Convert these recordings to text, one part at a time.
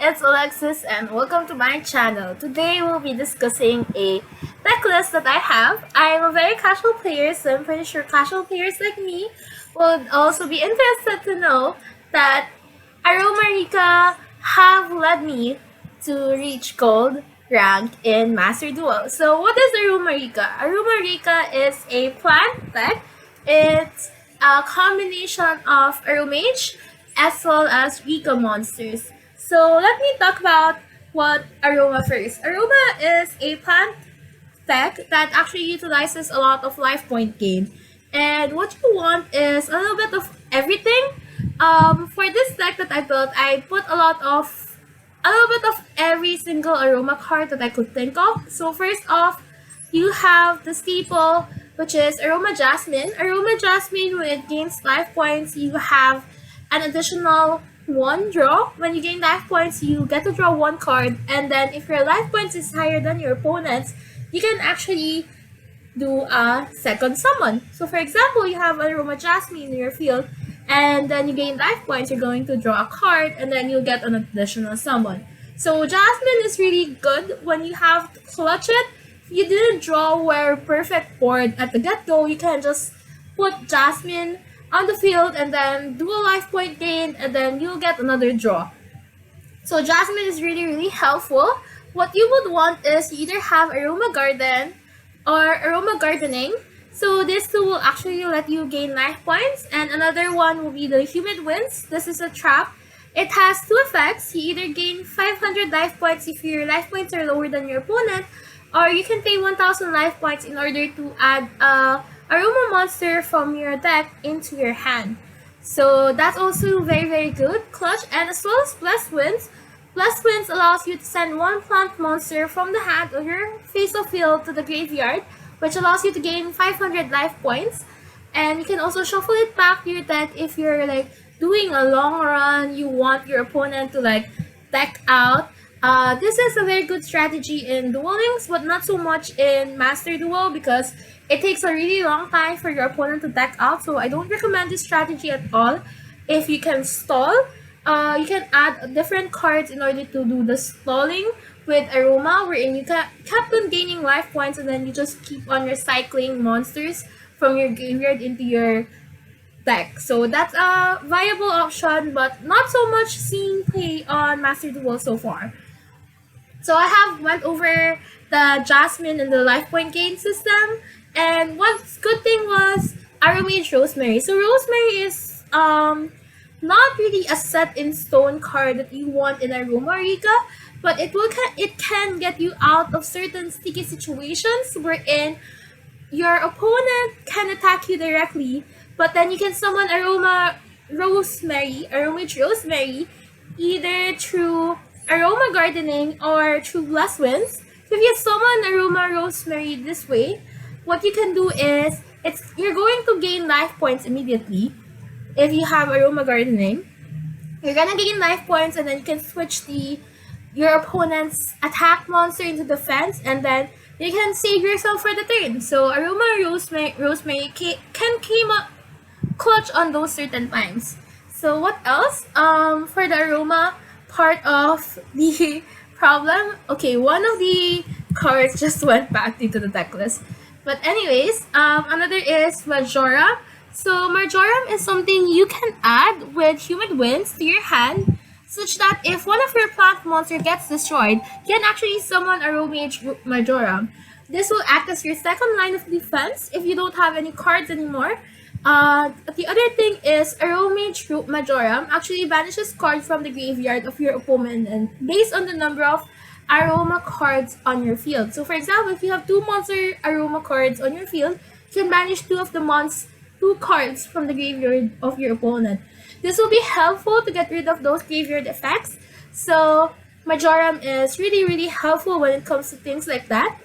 it's Alexis and welcome to my channel. Today we'll be discussing a deck list that I have. I'm a very casual player, so I'm pretty sure casual players like me would also be interested to know that Aroma Rikka have led me to reach gold rank in Master Duel. So what is Aroma Rikka? Aroma Rikka is a plant deck. It's a combination of Aromage as well as Rikka monsters. So let me talk about what Aroma first. Aroma is a plant deck that actually utilizes a lot of life point gain. And what you want is a little bit of everything. For this deck that I built, I put a little bit of every single Aroma card that I could think of. So first off, you have the staple, which is Aroma Jasmine. Aroma Jasmine, when it gains life points, you have an additional one draw. When you gain life points, you get to draw one card, and then if your life points is higher than your opponent's, you can actually do a second summon. So for example, you have Aroma Jasmine in your field, and then you gain life points, you're going to draw a card, and then you'll get an additional summon. So Jasmine is really good when you have to clutch it. If you didn't draw your perfect board at the get-go, you can just put Jasmine on the field and then do a life point gain, and then you'll get another draw. So Jasmine is really helpful. What you would want is you either have Aroma Garden or Aroma Gardening. So this two will actually let you gain life points, and another one will be the Humid Winds. This is a trap. It has two effects. You either gain 500 life points if your life points are lower than your opponent, or you can pay 1000 life points in order to add a Aroma monster from your deck into your hand. So that's also very good. Clutch, and as well as Blessed Winds. Blessed Winds allows you to send one plant monster from the hand or your face of field to the graveyard, which allows you to gain 500 life points. And you can also shuffle it back to your deck if you're like doing a long run, you want your opponent to like deck out. This is a very good strategy in Duel Links, but not so much in Master Duel because it takes a really long time for your opponent to deck out. So I don't recommend this strategy at all. If you can stall, you can add different cards in order to do the stalling with Aroma, wherein you kept on gaining life points and then you just keep on recycling monsters from your graveyard into your deck. So that's a viable option, but not so much seen play on Master Duel so far. So I have went over the Jasmine and the life point gain system, and one good thing was Aromage Rosemary. So Rosemary is not really a set in stone card that you want in Aroma Rikka, but it can get you out of certain sticky situations wherein your opponent can attack you directly, but then you can summon Aroma Rosemary, Aromage Rosemary, either through Aroma Gardening or through Blessed Winds. So if you summon Aroma Rosemary this way, what you can do is you're going to gain life points immediately. If you have Aroma Gardening, you're gonna gain life points, and then you can switch your opponent's attack monster into defense, and then you can save yourself for the turn. So Aroma Rosemary can came up clutch on those certain times. So what else? For the Aroma part of the problem, okay, one of the cards just went back into the deck list. But anyways, another is marjoram. So marjoram is something you can add with Humid Winds to your hand, such that if one of your plant monster gets destroyed, you can actually summon Aromage marjoram. This will act as your second line of defense if you don't have any cards anymore. The other thing is Aromage marjoram actually banishes cards from the graveyard of your opponent, and based on the number of Aroma cards on your field. So for example, if you have 2 monster Aroma cards on your field, you can banish 2 of the two cards from the graveyard of your opponent. This will be helpful to get rid of those graveyard effects. So marjoram is really helpful when it comes to things like that.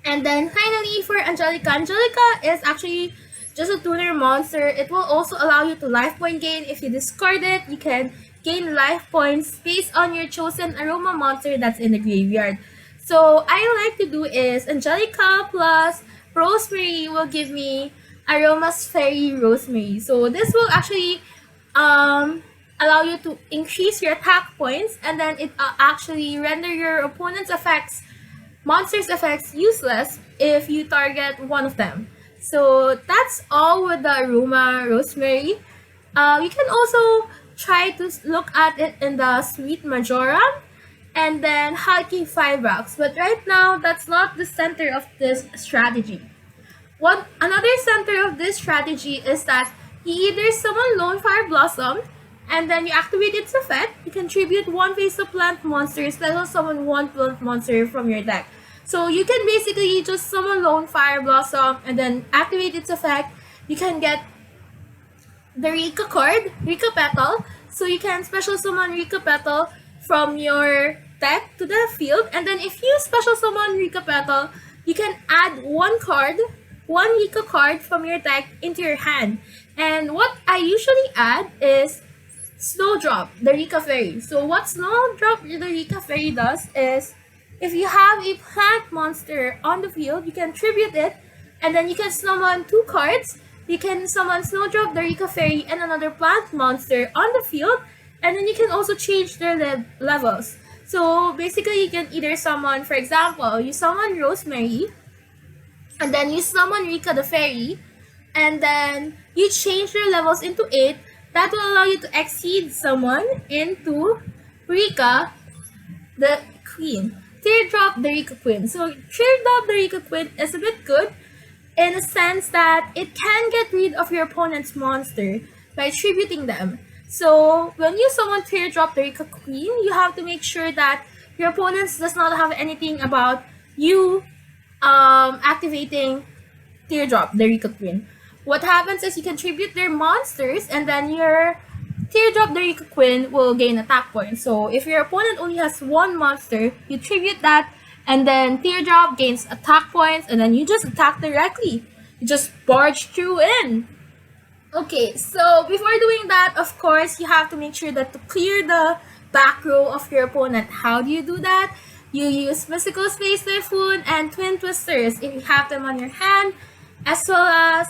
And then finally for Angelica. Angelica is actually just a tuner monster. It will also allow you to life point gain. If you discard it, you can gain life points based on your chosen Aroma monster that's in the graveyard. So I like to do is Angelica plus Rosemary will give me Aroma's Fairy Rosemary. So this will actually allow you to increase your attack points, and then it actually render your opponent's effects, monster's effects, useless if you target one of them. So that's all with the Aroma Rosemary. You can also try to look at it in the sweet marjoram and then Hulky 5 rocks. But right now, that's not the center of this strategy. One another center of this strategy is that you either summon Lone Fire Blossom and then you activate its effect. You contribute one face of plant monsters that will summon one plant monster from your deck. So you can basically just summon Lone Fire Blossom and then activate its effect. You can get the Rikka card, Rikka Petal. So you can special summon Rikka Petal from your deck to the field. And then if you special summon Rikka Petal, you can add one Rikka card from your deck into your hand. And what I usually add is Snowdrop, the Rikka Fairy. So what Snowdrop, the Rikka Fairy does is, if you have a plant monster on the field, you can tribute it, and then you can summon two cards. You can summon Snowdrop, the Rikka Fairy, and another plant monster on the field, and then you can also change their levels. So basically, you can either summon, for example, you summon Rosemary, and then you summon Rikka the Fairy, and then you change their levels into 8. That will allow you to exceed someone into Rikka the Queen. Teardrop the Rikka Queen. So Teardrop the Rikka Queen is a bit good in a sense that it can get rid of your opponent's monster by tributing them. So when you summon Teardrop the Rikka Queen, you have to make sure that your opponent does not have anything about you activating Teardrop the Rikka Queen. What happens is you can tribute their monsters, and then your Teardrop the Rikka Queen will gain attack points. So if your opponent only has one monster, you tribute that, and then Teardrop gains attack points, and then you just attack directly. You just barge through in. Okay, so before doing that, of course, you have to make sure that to clear the back row of your opponent. How do you do that? You use Mystical Space Typhoon and Twin Twisters if you have them on your hand, as well as,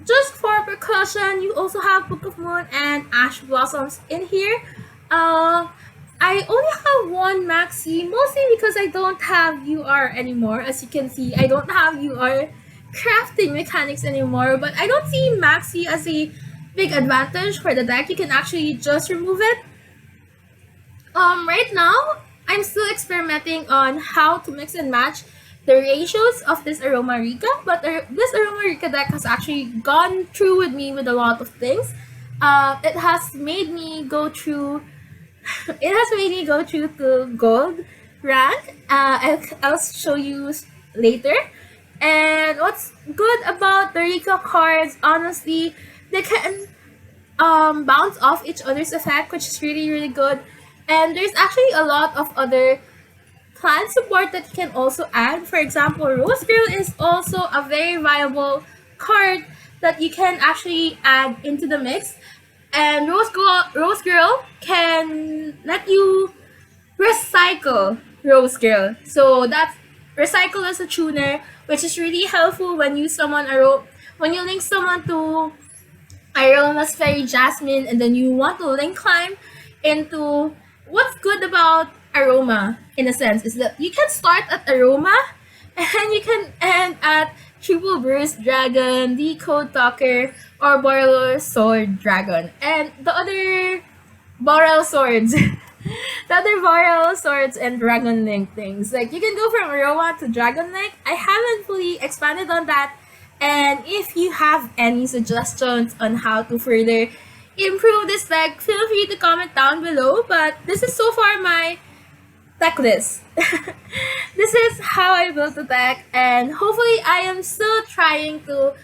just for precaution, you also have Book of Moon and Ash Blossoms in here. I only have one Maxi, mostly because I don't have UR anymore. As you can see, I don't have UR crafting mechanics anymore, but I don't see Maxi as a big advantage for the deck. You can actually just remove it. Right now, I'm still experimenting on how to mix and match the ratios of this Aroma Rikka, but this Aroma Rikka deck has actually gone through with me with a lot of things. It has made me go through to gold rank. I'll show you later. And what's good about the Rikka cards, honestly, they can bounce off each other's effect, which is really, really good. And there's actually a lot of other plant support that you can also add. For example, Rose Girl is also a very viable card that you can actually add into the mix. And Rose Girl can let you recycle Rose Girl. So that's recycle as a tuner, which is really helpful when you summon when you link someone to Aroma's Fairy Jasmine, and then you want to link climb into. What's good about Aroma, in a sense, is that you can start at Aroma and you can end at Triple Burst Dragon, Decode Talker, or Boreal Sword Dragon. And the other Boreal Swords, the other Boreal Swords and Dragon Link things. Like, you can go from Aroma to Dragon Link. I haven't fully expanded on that. And if you have any suggestions on how to further improve this deck, feel free to comment down below. But this is so far my deck list. This is how I built the deck, and hopefully I am still trying to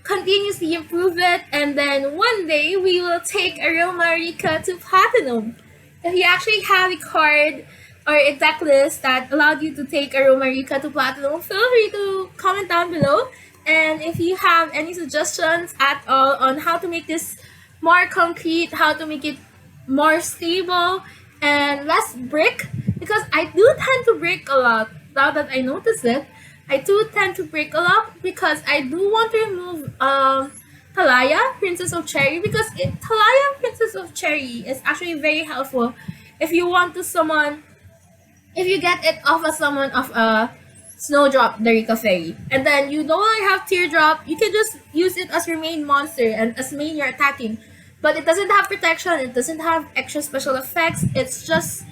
continuously improve it, and then one day we will take Aroma Rikka to Platinum. If you actually have a card or a deck list that allowed you to take Aroma Rikka to Platinum, feel free to comment down below. And if you have any suggestions at all on how to make this more concrete, how to make it more stable and less brick, because I do tend to break a lot. Now that I notice it, I do tend to break a lot because I do want to remove Talaya, Princess of Cherry, because Talaya, Princess of Cherry, is actually very helpful if you want to summon, if you get it off a summon of a Snowdrop, the Rikka Fairy, and then you no longer have Teardrop, you can just use it as your main monster and as main you're attacking. But it doesn't have protection, it doesn't have extra special effects, it's just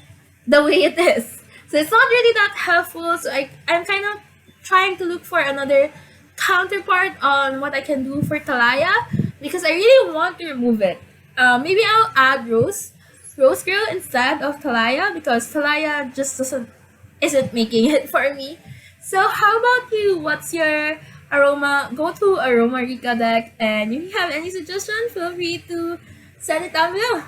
the way it is. So it's not really that helpful. So I'm kind of trying to look for another counterpart on what I can do for Talaya because I really want to remove it. Maybe I'll add Rose Girl instead of Talaya because Talaya just isn't making it for me. So how about you? What's your aroma? Go to Aroma Rika deck, and if you have any suggestion, feel free to send it down below.